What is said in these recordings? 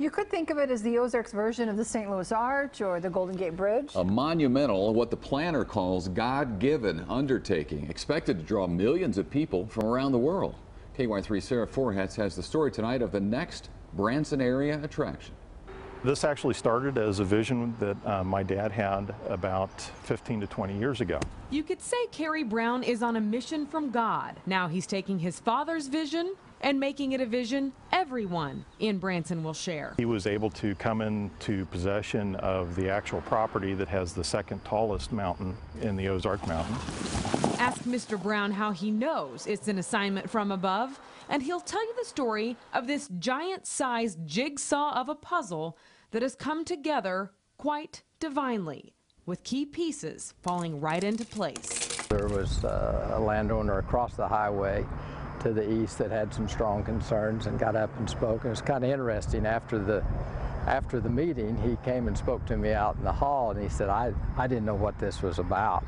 You could think of it as the Ozarks version of the St. Louis Arch or the Golden Gate Bridge. A monumental, what the planner calls God-given undertaking, expected to draw millions of people from around the world. KY3 Sarah Forhetz has the story tonight of the next Branson area attraction. This actually started as a vision that my dad had about 15 to 20 years ago. You could say Kerry Brown is on a mission from God. Now he's taking his father's vision and making it a vision everyone in Branson will share. He was able to come into possession of the actual property that has the second tallest mountain in the Ozark Mountain. Ask Mr. Brown how he knows it's an assignment from above, and he'll tell you the story of this giant-sized jigsaw of a puzzle that has come together quite divinely, with key pieces falling right into place. There was a landowner across the highway to the east that had some strong concerns and got up and spoke. And it's kind of interesting. After the meeting, he came and spoke to me out in the hall, and he said, I didn't know what this was about.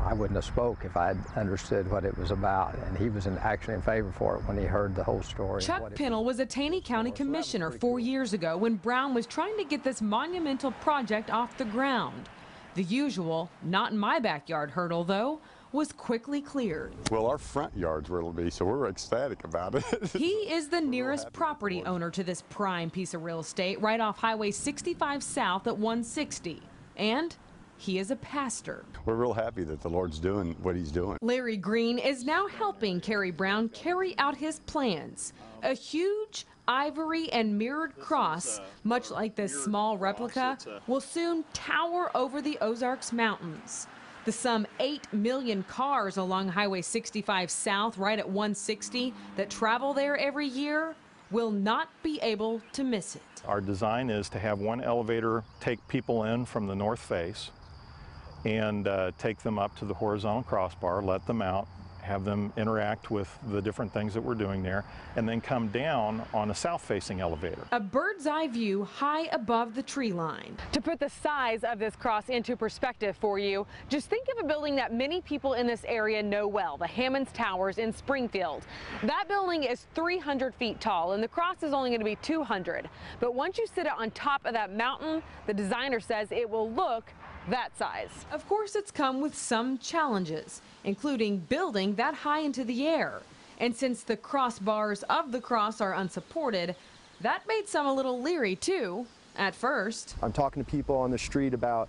I wouldn't have spoke if I had understood what it was about. And he was actually in favor for it when he heard the whole story. Chuck Pennell was a Taney County commissioner 4 years ago when Brown was trying to get this monumental project off the ground. The usual, not in my backyard hurdle, though, was quickly cleared. Well, our front yard's where it'll be, so we're ecstatic about it. He is the nearest property owner to this prime piece of real estate right off Highway 65 South at 160. And he is a pastor. We're real happy that the Lord's doing what he's doing. Larry Green is now helping Kerry Brown carry out his plans. A huge ivory and mirrored cross, much like this small replica, will soon tower over the Ozarks Mountains. The some 8 million cars along Highway 65 South right at 160 that travel there every year will not be able to miss it. Our design is to have one elevator take people in from the north face and take them up to the horizontal crossbar, let them out, have them interact with the different things that we're doing there, and then come down on a south-facing elevator. A bird's eye view high above the tree line. To put the size of this cross into perspective for you, just think of a building that many people in this area know well, the Hammonds Towers in Springfield. That building is 300 feet tall, and the cross is only going to be 200. But once you sit on top of that mountain, the designer says it will look that size. Of course, it's come with some challenges, including building that high into the air. And since the crossbars of the cross are unsupported, that made some a little leery too, at first. I'm talking to people on the street about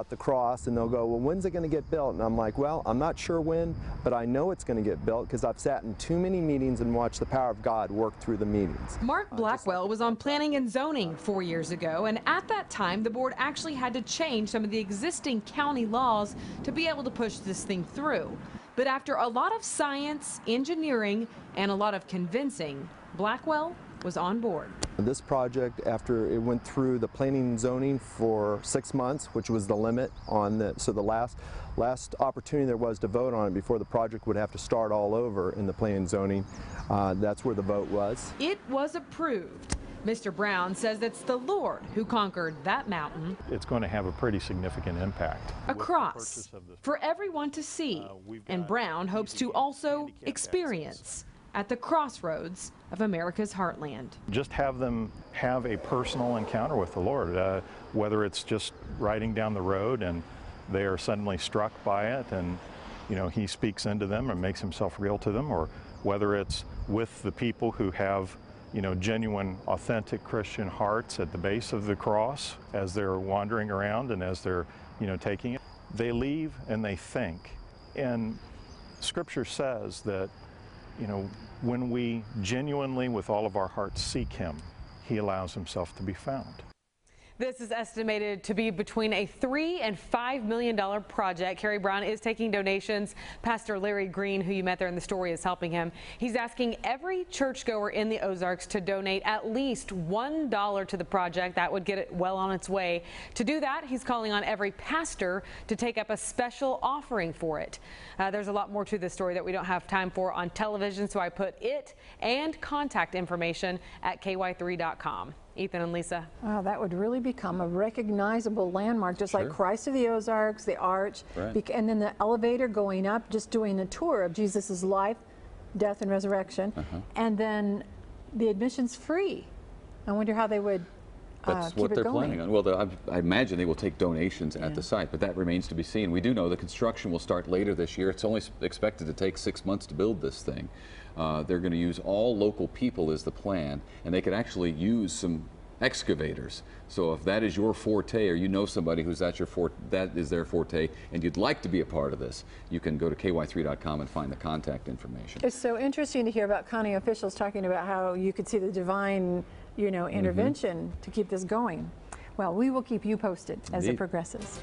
the cross, and they'll go, well, when's it going to get built? And I'm like, well, I'm not sure when, but I know it's going to get built because I've sat in too many meetings and watched the power of God work through the meetings. Mark Blackwell was on planning and zoning 4 years ago, and at that time the board actually had to change some of the existing county laws to be able to push this thing through. But after a lot of science, engineering, and a lot of convincing, Blackwell was on board. This project, after it went through the planning and zoning for 6 months, which was the limit on the last opportunity there was to vote on it before the project would have to start all over in the planning and zoning, that's where the vote was. It was approved. Mr. Brown says it's the Lord who conquered that mountain. It's going to have a pretty significant impact. A cross for everyone to see, and Brown hopes to also experience at the crossroads of America's heartland. Just have them have a personal encounter with the Lord, whether it's just riding down the road and they are suddenly struck by it and he speaks into them and makes himself real to them, or whether it's with the people who have genuine, authentic Christian hearts at the base of the cross as they're wandering around and as they're taking it. They leave and they think, and Scripture says that when we genuinely, with all of our hearts, seek Him, He allows Himself to be found. This is estimated to be between a $3 and $5 million project. Kerry Brown is taking donations. Pastor Larry Green, who you met there in the story, is helping him. He's asking every churchgoer in the Ozarks to donate at least $1 to the project. That would get it well on its way. To do that, he's calling on every pastor to take up a special offering for it. There's a lot more to this story that we don't have time for on television, so I put it and contact information at ky3.com. Ethan and Lisa. Wow, that would really become a recognizable landmark, just like Christ of the Ozarks, the Arch, and then the elevator going up, just doing a tour of Jesus's life, death, and resurrection, and then the admission's free. I wonder how they would That's what they're planning on. Well, I imagine they will take donations at the site, but that remains to be seen. We do know the construction will start later this year. It's only expected to take 6 months to build this thing. They're going to use all local people is the plan, and they could actually use some excavators. So if that is your forte, or you know somebody who's that is their forte, and you'd like to be a part of this, you can go to ky3.com and find the contact information. It's so interesting to hear about county officials talking about how you could see the divine, intervention to keep this going. Well, we will keep you posted as it progresses.